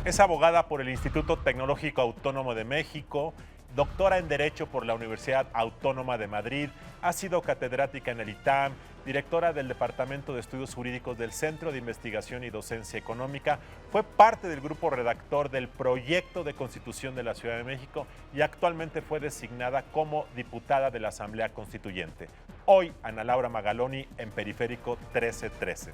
Es abogada por el Instituto Tecnológico Autónomo de México, doctora en Derecho por la Universidad Autónoma de Madrid, ha sido catedrática en el ITAM, directora del Departamento de Estudios Jurídicos del Centro de Investigación y Docencia Económica, fue parte del grupo redactor del proyecto de Constitución de la Ciudad de México y actualmente fue designada como diputada de la Asamblea Constituyente. Hoy, Ana Laura Magaloni en Periférico 1313.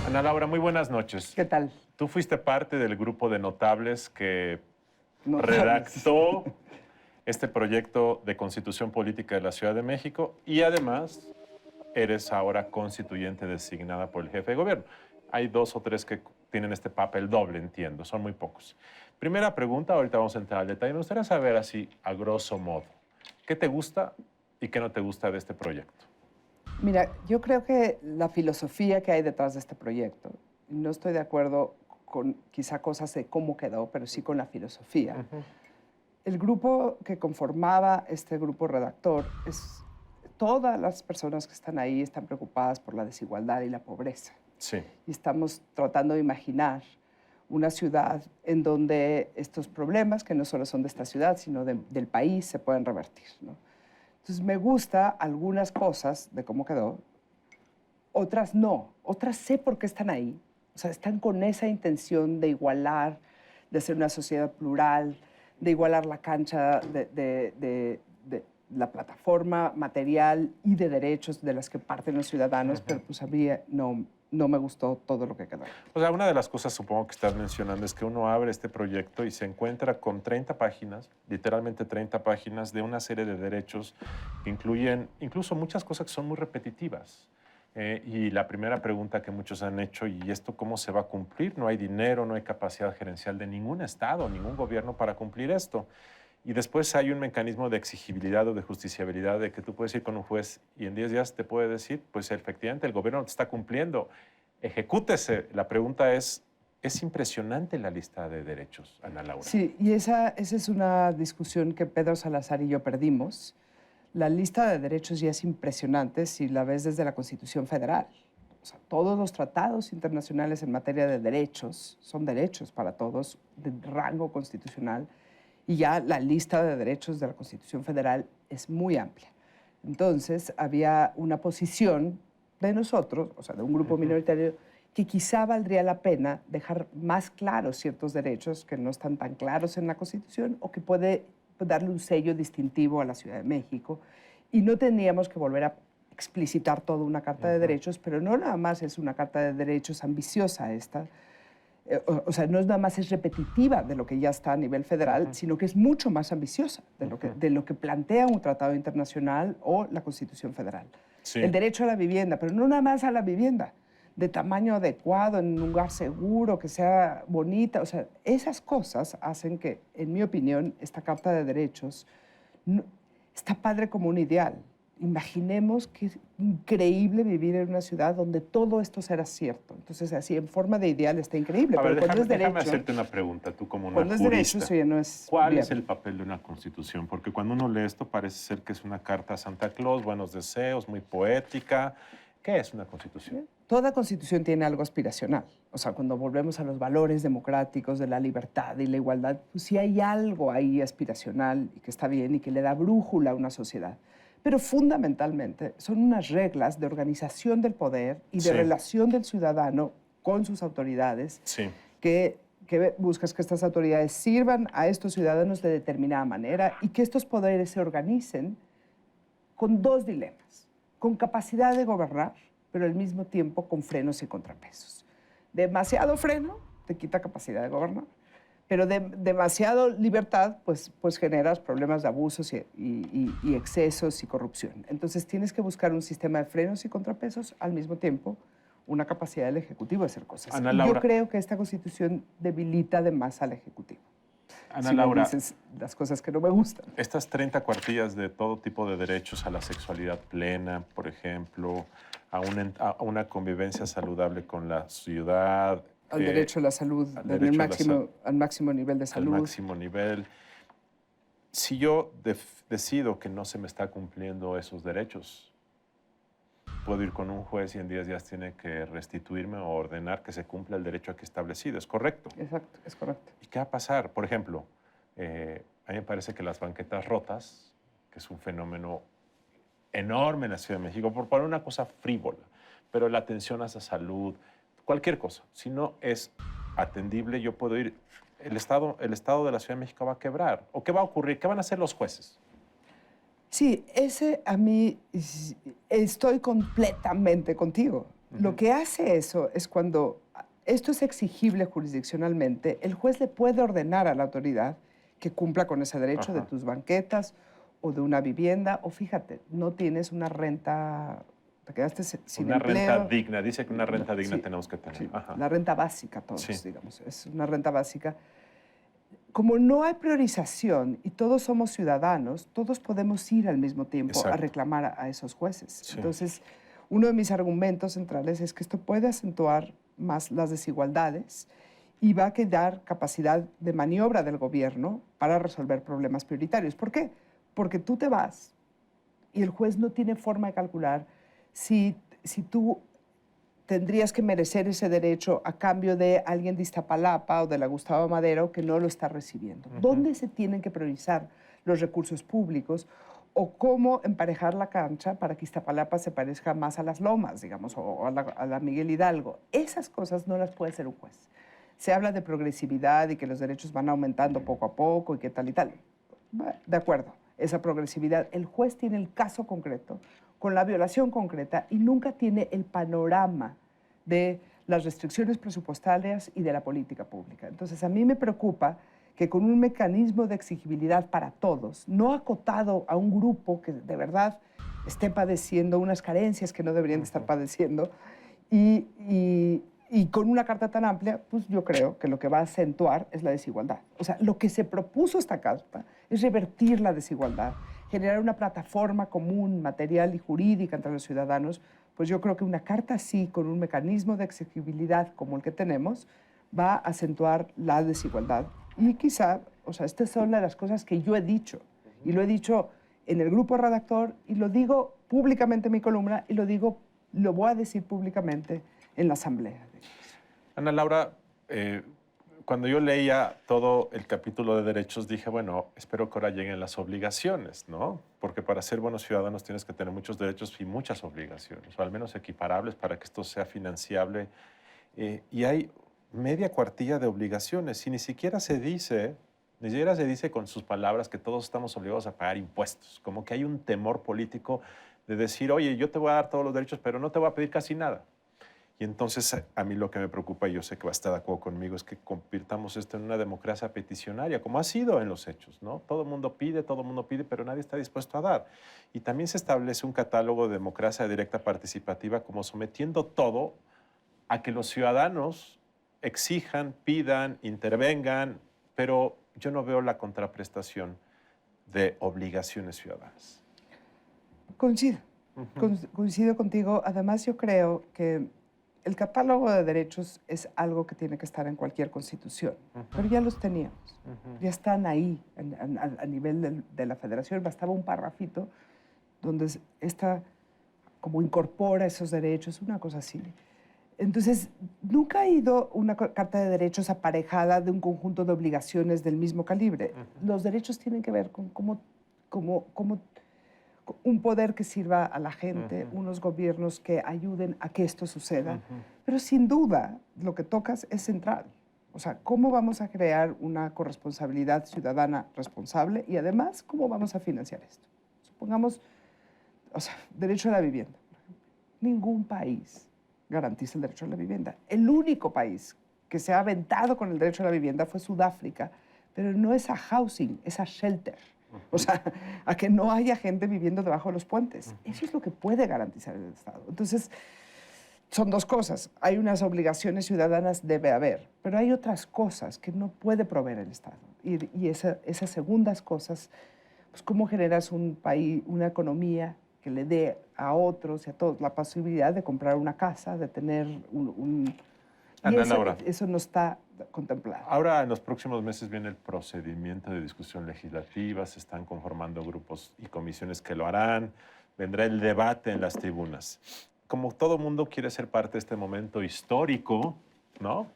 Ana Laura, muy buenas noches. ¿Qué tal? Tú fuiste parte del grupo de notables que Notables. redactó este proyecto de Constitución Política de la Ciudad de México y además eres ahora constituyente designada por el jefe de gobierno. Hay 2 o 3 que tienen este papel doble, entiendo, son muy pocos. Primera pregunta, ahorita vamos a entrar al detalle. Me gustaría saber así, a grosso modo, ¿qué te gusta y qué no te gusta de este proyecto? Mira, yo creo que la filosofía que hay detrás de este proyecto, no estoy de acuerdo con quizá cosas de cómo quedó, pero sí con la filosofía. El grupo que conformaba este grupo redactor todas las personas que están ahí están preocupadas por la desigualdad y la pobreza. Sí. Y estamos tratando de imaginar una ciudad en donde estos problemas, que no solo son de esta ciudad, sino del país, se pueden revertir, ¿no? Entonces, me gusta algunas cosas de cómo quedó, otras no. Otras sé por qué están ahí. O sea, están con esa intención de igualar, de hacer una sociedad plural, de igualar la cancha de la plataforma material y de derechos de las que parten los ciudadanos, pero pues a mí no me gustó todo lo que quedó. O sea, una de las cosas, supongo que estás mencionando, es que uno abre este proyecto y se encuentra con 30 páginas, literalmente 30 páginas, de una serie de derechos que incluyen incluso muchas cosas que son muy repetitivas. Y la primera pregunta que muchos han hecho, ¿y esto cómo se va a cumplir? No hay dinero, no hay capacidad gerencial de ningún estado, ningún gobierno para cumplir esto. Y después hay un mecanismo de exigibilidad o de justiciabilidad de que tú puedes ir con un juez y en 10 días te puede decir, pues efectivamente el gobierno no te está cumpliendo, ejecútese. La pregunta es impresionante la lista de derechos, Ana Laura. Sí, y esa es una discusión que Pedro Salazar y yo perdimos. La lista de derechos ya es impresionante si la ves desde la Constitución Federal. O sea, todos los tratados internacionales en materia de derechos son derechos para todos de rango constitucional. Y ya la lista de derechos de la Constitución Federal es muy amplia. Entonces, había una posición de nosotros, o sea, de un grupo minoritario, que quizá valdría la pena dejar más claros ciertos derechos que no están tan claros en la Constitución o que puede darle un sello distintivo a la Ciudad de México. Y no teníamos que volver a explicitar toda una Carta de Derechos, pero no nada más es una Carta de Derechos ambiciosa esta, o sea, no es nada más es repetitiva de lo que ya está a nivel federal, sino que es mucho más ambiciosa de lo que plantea un tratado internacional o la Constitución Federal. Sí. El derecho a la vivienda, pero no nada más a la vivienda, de tamaño adecuado, en un lugar seguro, que sea bonita. O sea, esas cosas hacen que, en mi opinión, esta Carta de Derechos está padre como un ideal. Imaginemos que es increíble vivir en una ciudad donde todo esto será cierto. Entonces, así, en forma de ideal está increíble. A ver, pero cuando déjame es derecho, hacerte una pregunta, tú como una cuando es jurista. derecho, eso ya no es ¿Cuál viable. es el papel de una constitución? Porque cuando uno lee esto parece ser que es una carta a Santa Claus, buenos deseos, muy poética. ¿Qué es una constitución? Toda constitución tiene algo aspiracional. O sea, cuando volvemos a los valores democráticos de la libertad y la igualdad, pues sí hay algo ahí aspiracional y que está bien y que le da brújula a una sociedad. Pero fundamentalmente son unas reglas de organización del poder y de relación del ciudadano con sus autoridades que buscas que estas autoridades sirvan a estos ciudadanos de determinada manera y que estos poderes se organicen con 2 dilemas: con capacidad de gobernar, pero al mismo tiempo con frenos y contrapesos. Demasiado freno te quita capacidad de gobernar, pero demasiado libertad, pues generas problemas de abusos y excesos y corrupción. Entonces tienes que buscar un sistema de frenos y contrapesos, al mismo tiempo una capacidad del Ejecutivo de hacer cosas. Ana Y Laura, yo creo que esta Constitución debilita además al Ejecutivo. Ana Si Laura, me dices las cosas que no me gustan. estas 30 cuartillas de todo tipo de derechos a la sexualidad plena, por ejemplo, a una convivencia saludable con la ciudad, Al derecho a la salud, al máximo nivel de salud. Al máximo nivel. si yo decido que no se me está cumpliendo esos derechos, puedo ir con un juez y en 10 días tiene que restituirme o ordenar que se cumpla el derecho aquí establecido. ¿Es correcto? Exacto, es correcto. ¿Y qué va a pasar? Por ejemplo, a mí me parece que las banquetas rotas, que es un fenómeno enorme en la Ciudad de México, por poner una cosa frívola, pero la atención a esa salud, cualquier cosa, si no es atendible, yo puedo ir, el Estado de la Ciudad de México va a quebrar. ¿O qué va a ocurrir? ¿Qué van a hacer los jueces? Sí, ese a mí estoy completamente contigo. Lo que hace eso es cuando esto es exigible jurisdiccionalmente, el juez le puede ordenar a la autoridad que cumpla con ese derecho de tus banquetas o de una vivienda, o fíjate, no tienes una renta, te quedaste sin Una empleo. renta digna, dice que una renta digna Sí, tenemos que tener. sí, Ajá. la renta básica, todos, Sí. digamos, es una renta básica. Como no hay priorización y todos somos ciudadanos, todos podemos ir al mismo tiempo a Exacto. reclamar a esos jueces. Sí. Entonces, uno de mis argumentos centrales es que esto puede acentuar más las desigualdades y va a quedar capacidad de maniobra del gobierno para resolver problemas prioritarios. ¿Por qué? Porque tú te vas y el juez no tiene forma de calcular si tú tendrías que merecer ese derecho a cambio de alguien de Iztapalapa o de la Gustavo Madero que no lo está recibiendo. ¿Dónde se tienen que priorizar los recursos públicos o cómo emparejar la cancha para que Iztapalapa se parezca más a las Lomas, digamos, o a la Miguel Hidalgo? Esas cosas no las puede hacer un juez. Se habla de progresividad y que los derechos van aumentando poco a poco y que tal y tal. Bueno, de acuerdo, esa progresividad. El juez tiene el caso concreto, con la violación concreta, y nunca tiene el panorama de las restricciones presupuestarias y de la política pública. Entonces, a mí me preocupa que con un mecanismo de exigibilidad para todos, no acotado a un grupo que de verdad esté padeciendo unas carencias que no deberían de estar padeciendo, y con una carta tan amplia, pues yo creo que lo que va a acentuar es la desigualdad. O sea, lo que se propuso esta carta es revertir la desigualdad, generar una plataforma común, material y jurídica entre los ciudadanos. Pues yo creo que una carta así, con un mecanismo de exigibilidad como el que tenemos, va a acentuar la desigualdad. Y quizá, o sea, estas son las cosas que yo he dicho. Y lo he dicho en el grupo redactor, y lo digo públicamente en mi columna, y lo voy a decir públicamente en la asamblea. Ana Laura, cuando yo leía todo el capítulo de derechos, dije, bueno, espero que ahora lleguen las obligaciones, ¿no? Porque para ser buenos ciudadanos tienes que tener muchos derechos y muchas obligaciones, o al menos equiparables para que esto sea financiable. Y hay media cuartilla de obligaciones y ni siquiera se dice con sus palabras que todos estamos obligados a pagar impuestos, como que hay un temor político de decir, oye, yo te voy a dar todos los derechos, pero no te voy a pedir casi nada. Y entonces a mí lo que me preocupa, y yo sé que va a estar de acuerdo conmigo, es que convirtamos esto en una democracia peticionaria, como ha sido en los hechos, ¿no? Todo el mundo pide, pero nadie está dispuesto a dar. Y también se establece un catálogo de democracia directa participativa como sometiendo todo a que los ciudadanos exijan, pidan, intervengan, pero yo no veo la contraprestación de obligaciones ciudadanas. Coincido, coincido contigo. Además, yo creo que el catálogo de derechos es algo que tiene que estar en cualquier constitución, pero ya los teníamos, ya están ahí a nivel de la federación. Bastaba un parrafito donde como incorpora esos derechos, una cosa así. Entonces, nunca ha ido una carta de derechos aparejada de un conjunto de obligaciones del mismo calibre. Los derechos tienen que ver con cómo un poder que sirva a la gente, unos gobiernos que ayuden a que esto suceda. Pero sin duda, lo que tocas es central. O sea, ¿cómo vamos a crear una corresponsabilidad ciudadana responsable? Y además, ¿cómo vamos a financiar esto? Supongamos, o sea, derecho a la vivienda. Ningún país garantiza el derecho a la vivienda. El único país que se ha aventado con el derecho a la vivienda fue Sudáfrica, pero no es a housing, es a shelter. O sea, a que no haya gente viviendo debajo de los puentes. Eso es lo que puede garantizar el Estado. Entonces, son dos cosas. Hay unas obligaciones ciudadanas, debe haber, pero hay otras cosas que no puede proveer el Estado. Y esas segundas cosas, pues cómo generas un país, una economía que le dé a otros y a todos la posibilidad de comprar una casa, de tener Y Ana Laura. eso no está contemplado. Ahora, en los próximos meses viene el procedimiento de discusión legislativa, se están conformando grupos y comisiones que lo harán, vendrá el debate en las tribunas. Como todo mundo quiere ser parte de este momento histórico, ¿no?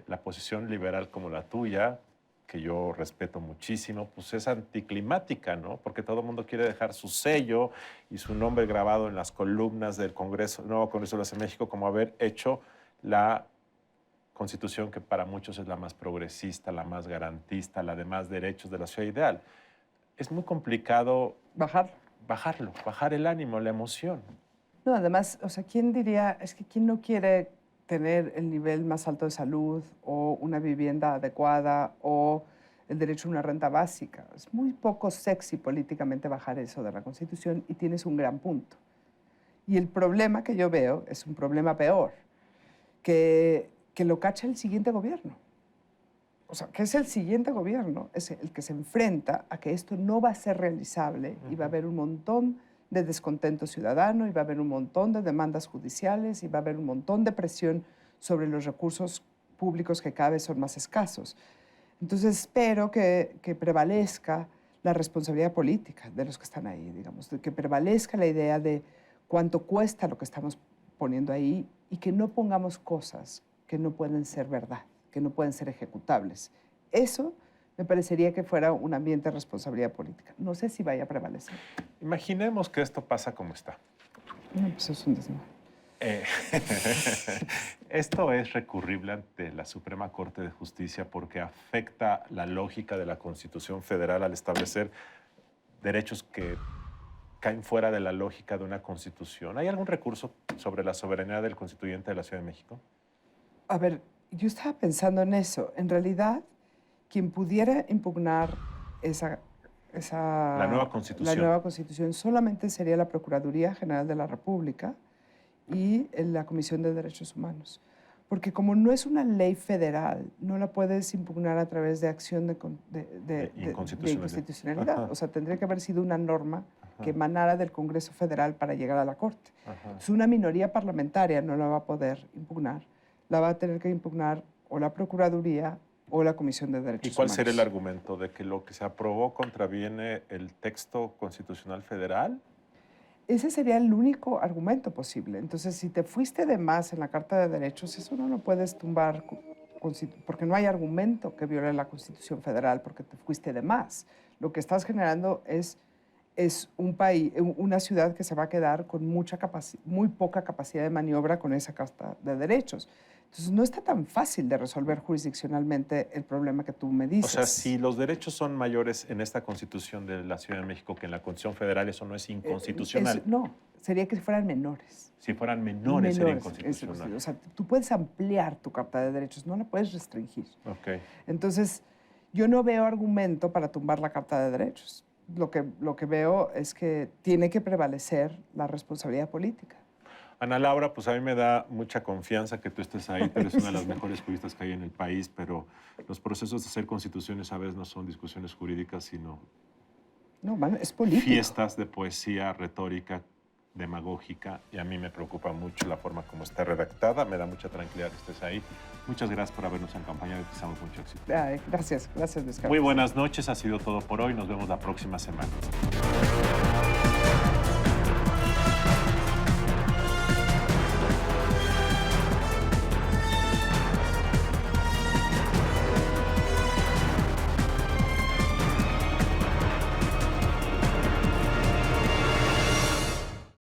La posición liberal como la tuya, que yo respeto muchísimo, pues es anticlimática, ¿no? Porque todo el mundo quiere dejar su sello y su nombre grabado en las columnas del Congreso, Nuevo Congreso de la Ciudad de México, como haber hecho la Constitución que para muchos es la más progresista, la más garantista, la de más derechos de la ciudad ideal. Es muy complicado bajar el ánimo, la emoción. No, además, o sea, ¿quién diría, es que quién no quiere tener el nivel más alto de salud o una vivienda adecuada o el derecho a una renta básica? Es muy poco sexy políticamente bajar eso de la Constitución y tienes un gran punto. Y el problema que yo veo es un problema peor, que lo cacha el siguiente gobierno. O sea, que es el siguiente gobierno, es el que se enfrenta a que esto no va a ser realizable y va a haber un montón de descontento ciudadano y va a haber un montón de demandas judiciales y va a haber un montón de presión sobre los recursos públicos que cada vez son más escasos. Entonces espero que prevalezca la responsabilidad política de los que están ahí, digamos, de que prevalezca la idea de cuánto cuesta lo que estamos poniendo ahí y que no pongamos cosas que no pueden ser verdad, que no pueden ser ejecutables. Eso me parecería que fuera un ambiente de responsabilidad política. No sé si vaya a prevalecer. Imaginemos que esto pasa como está. No, pues es un desmadre. Esto es recurrible ante la Suprema Corte de Justicia porque afecta la lógica de la Constitución Federal al establecer derechos que caen fuera de la lógica de una Constitución. ¿Hay algún recurso sobre la soberanía del constituyente de la Ciudad de México? A ver, yo estaba pensando en eso. En realidad, quien pudiera impugnar La nueva Constitución solamente sería la Procuraduría General de la República y la Comisión de Derechos Humanos. Porque como no es una ley federal, no la puedes impugnar a través de acción de inconstitucionalidad. Ajá. O sea, tendría que haber sido una norma que emanara del Congreso Federal para llegar a la Corte. Entonces, una minoría parlamentaria no la va a poder impugnar. La va a tener que impugnar o la Procuraduría o la Comisión de Derechos Humanos. ¿Y cuál sería el argumento? ¿De que lo que se aprobó contraviene el texto constitucional federal? Ese sería el único argumento posible. Entonces, si te fuiste de más en la Carta de Derechos, eso no lo puedes tumbar porque no hay argumento que viole la Constitución Federal porque te fuiste de más. Lo que estás generando es un país, una ciudad que se va a quedar con muy poca capacidad de maniobra con esa Carta de Derechos. Entonces, no está tan fácil de resolver jurisdiccionalmente el problema que tú me dices. O sea, si los derechos son mayores en esta Constitución de la Ciudad de México que en la Constitución Federal, eso no es inconstitucional. No, sería que fueran menores. Si fueran menores sería inconstitucional. O sea, tú puedes ampliar tu Carta de Derechos, no la puedes restringir. Okay. Entonces, yo no veo argumento para tumbar la Carta de Derechos. Lo que veo es que tiene que prevalecer la responsabilidad política. Ana Laura, pues a mí me da mucha confianza que tú estés ahí, tú eres una de las mejores juristas que hay en el país, pero los procesos de hacer constituciones a veces no son discusiones jurídicas, sino es político. Fiestas de poesía, retórica, demagógica, y a mí me preocupa mucho la forma como está redactada, me da mucha tranquilidad que estés ahí. Muchas gracias por habernos acompañado y te deseamos mucho éxito. Gracias, Luis Carlos. Muy buenas noches, ha sido todo por hoy, nos vemos la próxima semana.